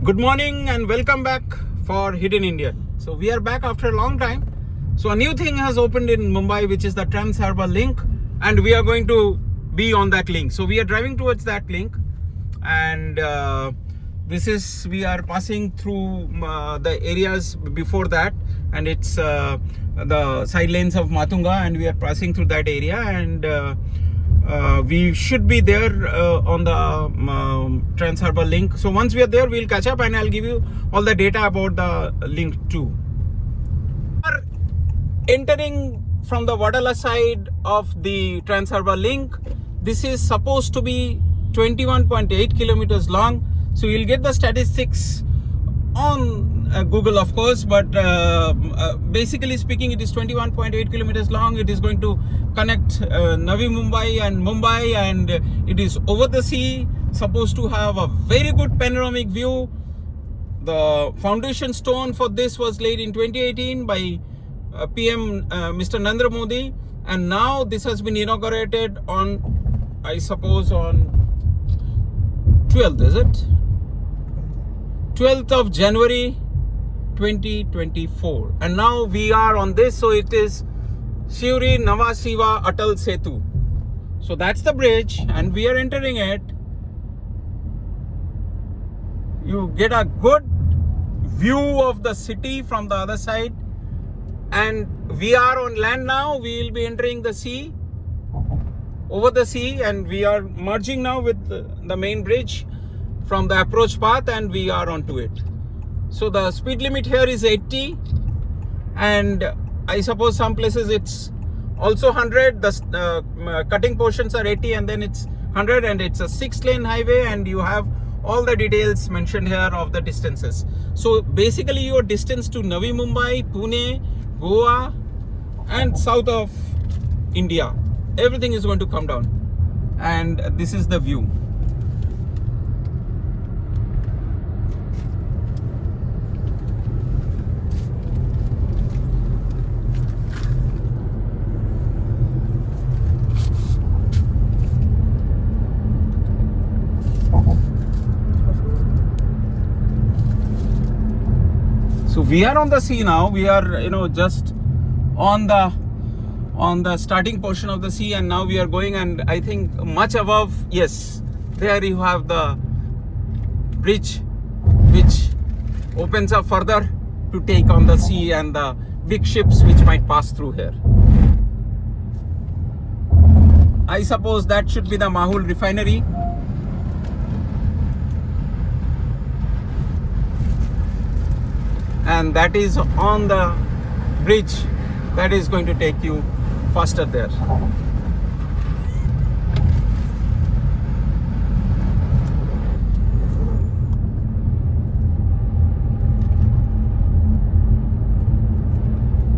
Good morning and welcome back for Hidden Indian. So we are back after a long time. So a new thing has opened in Mumbai, which is the Harbour link, and we are going to be on that link. So we are driving towards that link, and we are passing through the areas before that, and it's the side lanes of Matunga, and we are passing through that area, and we should be there on the Harbour link. So once we are there, we'll catch up and I'll give you all the data about the link too. We are entering from the Wadala side of the Harbour link. This is supposed to be 21.8 kilometers long. So you'll get the statistics on Google, of course, but basically speaking, it is 21.8 kilometers long. It is going to connect Navi Mumbai and Mumbai, and it is over the sea, supposed to have a very good panoramic view. The foundation stone for this was laid in 2018 by PM Mr. Narendra Modi, and now this has been inaugurated on, I suppose, on 12th, is it? 12th of January 2024, and now we are on this. So it is Shivri Navasiva Atal Setu. So that's the bridge, and we are entering it. You get a good view of the city from the other side, and we are on land now. We will be entering the sea, over the sea, and we are merging now with the main bridge from the approach path, and we are onto it. So the speed limit here is 80, and I suppose some places it's also 100. The cutting portions are 80, and then it's 100, and it's a 6-lane highway, and you have all the details mentioned here of the distances. So basically your distance to Navi Mumbai, Pune, Goa and south of India, everything is going to come down, and this is the view. So we are on the sea now. We are, just on the starting portion of the sea, and now we are going, and I think much above, yes, there you have the bridge which opens up further to take on the sea and the big ships which might pass through here. I suppose that should be the Mahul refinery. And that is on the bridge that is going to take you faster there.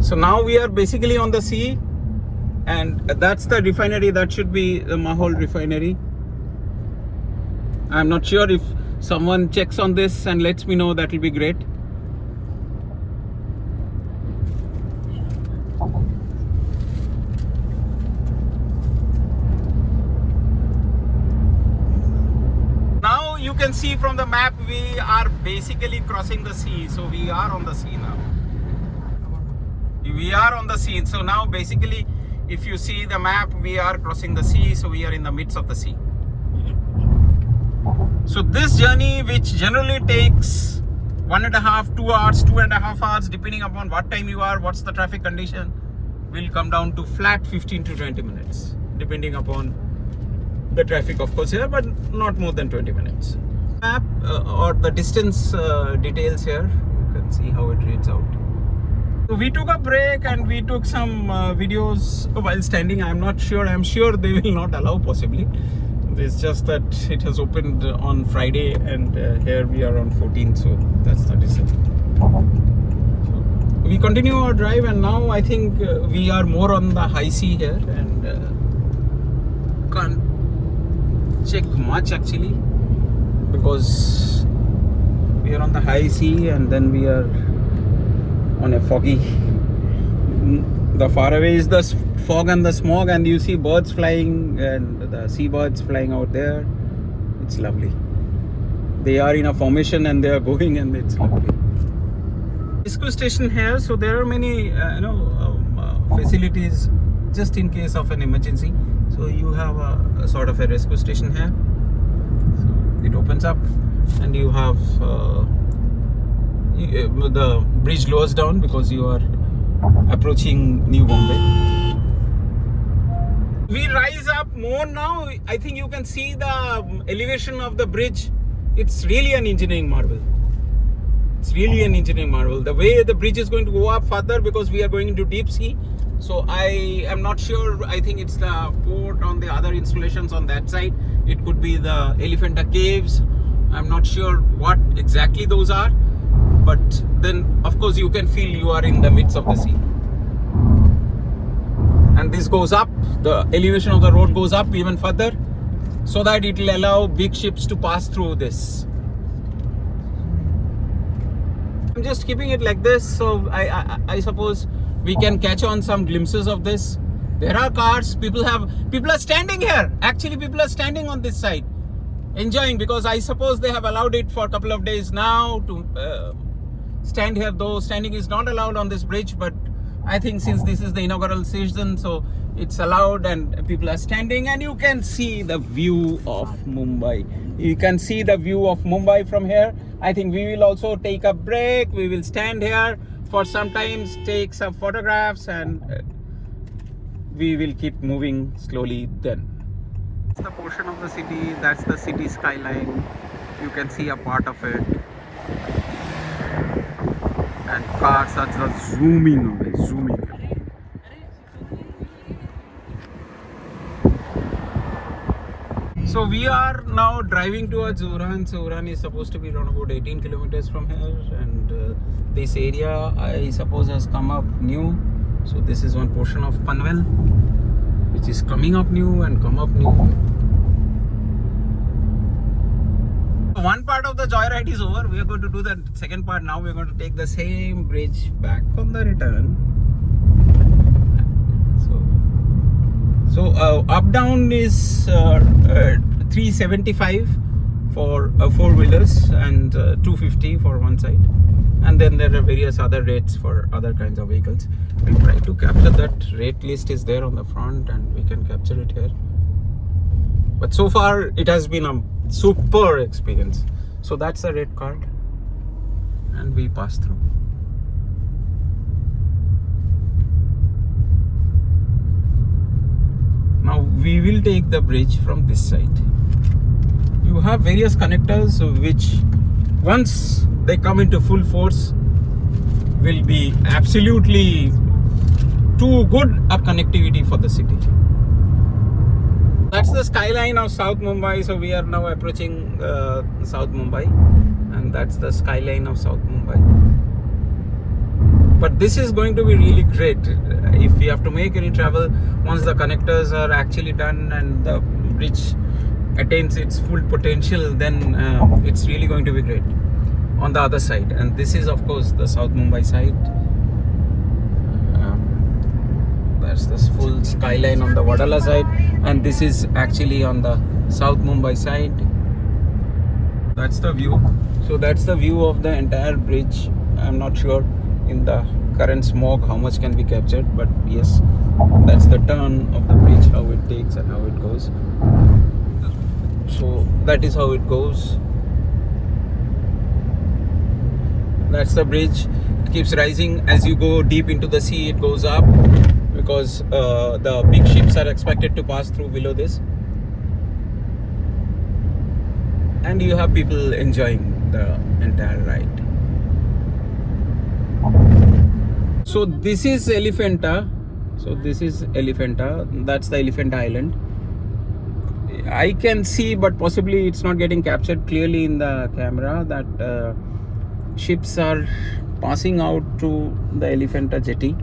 So now we are basically on the sea, and that's the refinery. That should be the Mahol refinery. I'm not sure. If someone checks on this and lets me know, that will be great. You can see from the map we are basically crossing the sea. So we are on the sea now. We are on the sea. So now basically, if you see the map, we are crossing the sea. So we are in the midst of the sea. So this journey, which generally takes 1.5, 2 hours, 2.5 hours, depending upon what time you are, what's the traffic condition, will come down to flat 15 to 20 minutes, depending upon the traffic, of course, here, but not more than 20 minutes. Map or the distance details here, you can see how it reads out. So we took a break and we took some videos while standing. I'm sure they will not allow, possibly. It's just that it has opened on Friday, and here we are on 14th, so that's the distance. So we continue our drive, and now I think we are more on the high sea here, and can't check much actually, because we are on the high sea and then we are on a foggy. The far away is the fog and the smog, and you see birds flying and the seabirds flying out there. It's lovely. they are in a formation and they are going, and it's lovely. Rescue station here, so there are many facilities just in case of an emergency. So you have a sort of a rescue station here. So it opens up, and you have the bridge lowers down because you are approaching New Bombay. We rise up more now. I think you can see the elevation of the bridge. It's really an engineering marvel. It's really an engineering marvel. The way the bridge is going to go up further, because we are going into deep sea. So I am not sure. I think it's the port on the other installations on that side. It could be the Elephanta caves. I'm not sure what exactly those are. But then, of course, you can feel you are in the midst of the sea. And this goes up. The elevation of the road goes up even further, so that it will allow big ships to pass through this. I'm just keeping it like this, so I suppose we can catch on some glimpses of this. There are cars. People are standing here. Actually, people are standing on this side, enjoying, because I suppose they have allowed it for a couple of days now to stand here. Though standing is not allowed on this bridge, but I think since this is the inaugural season, so it's allowed, and people are standing, and you can see the view of Mumbai. You can see the view of Mumbai from here. I think we will also take a break. We will stand here for some time, take some photographs, and we will keep moving slowly then. That's the portion of the city. That's the city skyline. You can see a part of it. And cars are just zooming away, zooming. So we are now driving towards Uran. So Uran is supposed to be around about 18 kilometers from here, and this area, I suppose, has come up new. So this is one portion of Panvel, which is coming up new and come up new. One part of the joyride is over. We are going to do the second part now. We are going to take the same bridge back on the return. So up down is 375 for four-wheelers and 250 for one side. And then there are various other rates for other kinds of vehicles. We'll try to capture that. Rate list is there on the front, and we can capture it here. But so far it has been a super experience. So that's a red card, and we pass through. Now we will take the bridge from this side. You have various connectors, which once they come into full force will be absolutely too good a connectivity for the city. That's the skyline of South Mumbai. So we are now approaching South Mumbai, and that's the skyline of South Mumbai. But this is going to be really great if we have to make any travel. Once the connectors are actually done and the bridge attains its full potential, then it's really going to be great on the other side. And this is, of course, the South Mumbai side. That's the full skyline on the Wadala side, and this is actually on the South Mumbai side. That's the view. So that's the view of the entire bridge. I'm not sure in the current smog how much can be captured, but yes, that's the turn of the bridge, how it takes and how it goes. So that is how it goes. That's the bridge. It keeps rising as you go deep into the sea. It goes up because the big ships are expected to pass through below this, and you have people enjoying the entire ride. So this is Elephanta. That's the Elephanta Island. I can see, but possibly it's not getting captured clearly in the camera, that ships are passing out to the Elephanta jetty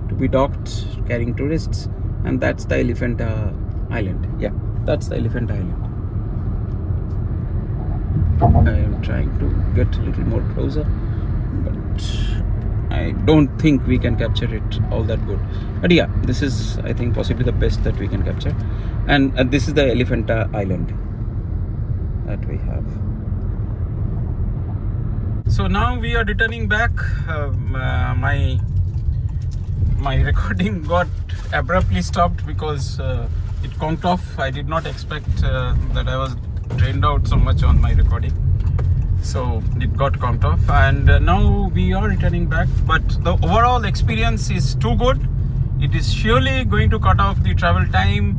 to be docked, carrying tourists, and that's the Elephanta Island. Yeah, that's the Elephanta Island. I am trying to get a little more closer, but I don't think we can capture it all that good. But yeah, this is, I think, possibly the best that we can capture. And this is the Elephanta Island that we have. So now we are returning back. My recording got abruptly stopped because it conked off. I did not expect that I was drained out so much on my recording, so it got conked off, and now we are returning back. But the overall experience is too good. It is surely going to cut off the travel time.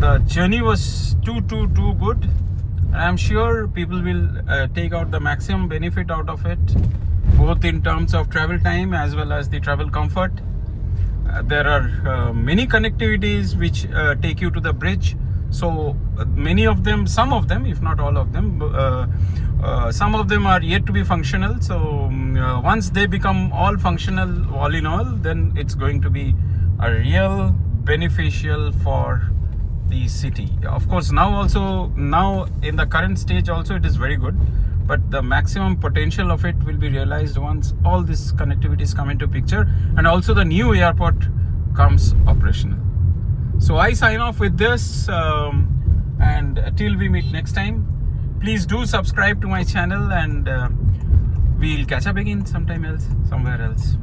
The journey was too good. I'm sure people will take out the maximum benefit out of it, both in terms of travel time as well as the travel comfort. There are many connectivities which take you to the bridge. So many of them, some of them, if not all of them, some of them are yet to be functional. So once they become all functional, all in all, then it's going to be a real beneficial for the city. Of course, now in the current stage also it is very good, but the maximum potential of it will be realized once all this connectivities come into picture and also the new airport comes operational. So I sign off with this, and till we meet next time, please do subscribe to my channel, and we'll catch up again somewhere else.